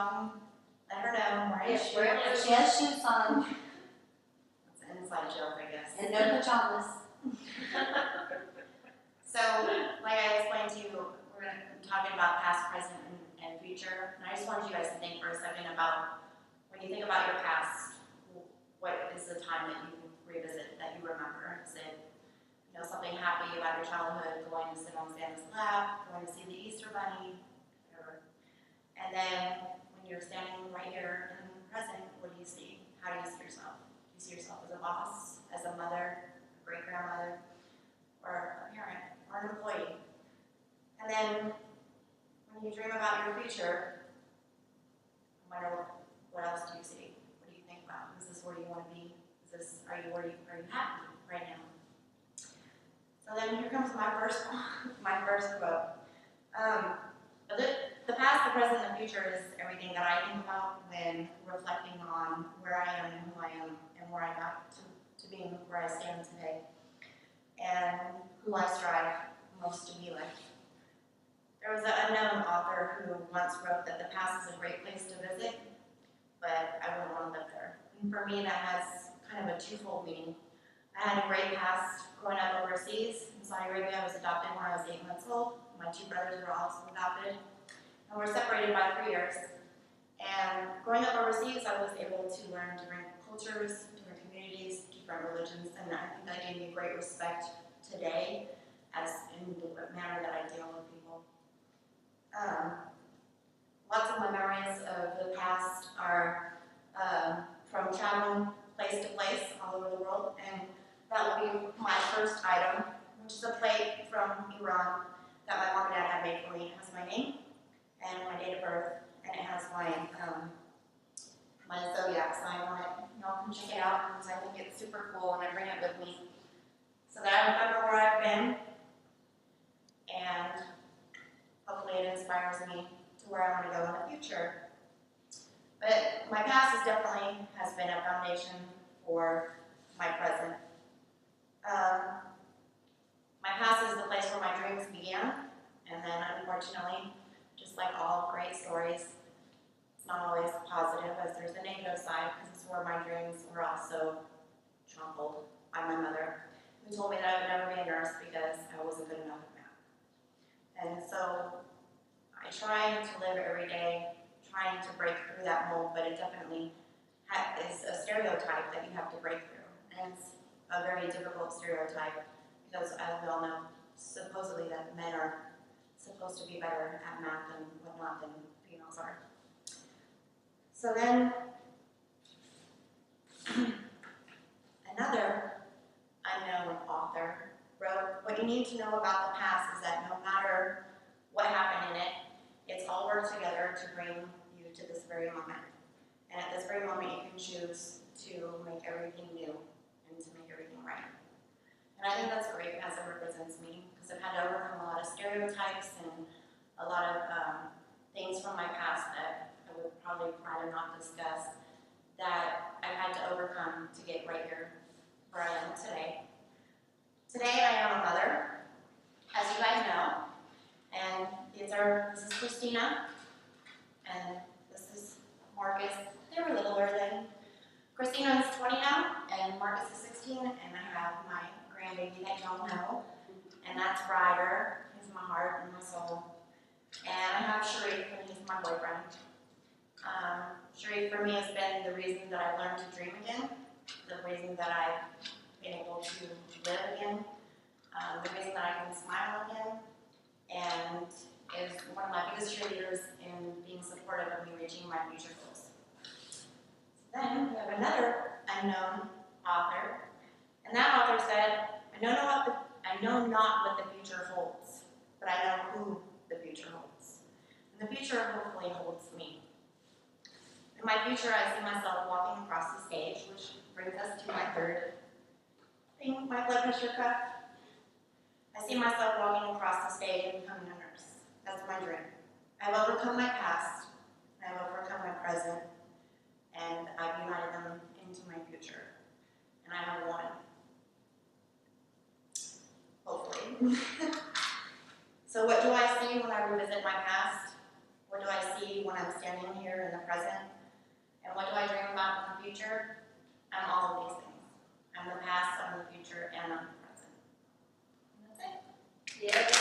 walking, let her know I'm wearing shoes. She has shoes on. That's an inside joke, I guess. And no pajamas. So, like I explained to you, we're going to be talking about past, present, and future. And I just wanted you guys to think for a second about when you think about your past, what is the time that you revisit, that you remember? Is it something happy about your childhood, going to sit on Santa's lap, going to see the Easter Bunny, whatever. And then when you're standing right here in the present, what do you see? How do you see yourself? Do you see yourself as a boss, as a mother, a great-grandmother, or a parent, or an employee? And then when you dream about your future, I wonder what else do you see? What do you think about? Is this where you want to be? Are you happy right now? So then here comes my first quote. The past, the present, and the future is everything that I think about when reflecting on where I am and who I am and where I got to being where I stand today and who I strive most to be like. There was an unknown author who once wrote that the past is a great place to visit, but I wouldn't want to live there. And for me, that has kind of a twofold meaning. I had a great past growing up overseas. In Saudi Arabia, I was adopted when I was 8 months old. My 2 brothers were also adopted. And we're separated by 3 years. And growing up overseas, I was able to learn different cultures, different communities, different religions, and I think that gave me great respect today as in the manner that I deal with people. Lots of my memories of the past are from traveling place to place all over the world, and that will be my first item, which is a plate from Iran that my mom and dad had made for me. It has my name and my date of birth, and it has my zodiac sign on it. Y'all can check it out because I think it's super cool, and I bring it with me so that I remember where I've been, and hopefully it inspires me to where I want to go in the future. But my past has been a foundation for my present. My past is the place where my dreams began, and then unfortunately, just like all great stories, it's not always positive, as there's a negative side, because it's where my dreams were also trampled by my mother, who told me that I would never be a nurse because I wasn't good enough at math. And so I try to live every day trying to break through that mold, but it definitely is a stereotype that you have to break through. And it's a very difficult stereotype because, as we all know, supposedly that men are supposed to be better at math and whatnot than females are. So then, another unknown author wrote, "What you need to know about the past is that no matter what happened in it, it's all worked together to bring you to this very moment. And at this very moment, you can choose to make everything new and to make everything right." And I think that's great as it represents me, because I've had to overcome a lot of stereotypes and a lot of things from my past that I would probably rather not discuss, that I've had to overcome to get right here where I am today. Today I am a mother, as you guys know, and this is Christina, and this is Marcus. They were littler then. Christina is 20 now, and Marcus is 16, and I have my grandbaby that y'all know, and that's Ryder. He's my heart and my soul. And I have Sharif, and he's my boyfriend. Sharif for me has been the reason that I learned to dream again, the reason that I've been able to live again, the reason that I can smile again, and is one of my biggest cheerleaders in being supportive of me reaching my future goals. So then we have another unknown author, and that author said, I know not what the future holds, but I know who the future holds. And the future hopefully holds me. In my future, I see myself walking across the stage, which brings us to my third thing, my blood pressure cuff. I see myself walking across the stage and becoming a nurse. That's my dream. I've overcome my past, I've overcome my present, and I've united them into my future. And I have won. Hopefully. So what do I see when I revisit my past? What do do I see when I'm standing here in the present? And what do I dream about in the future? I'm all of these things. I'm the past, I'm the future, and I'm the present. And that's it. Yeah.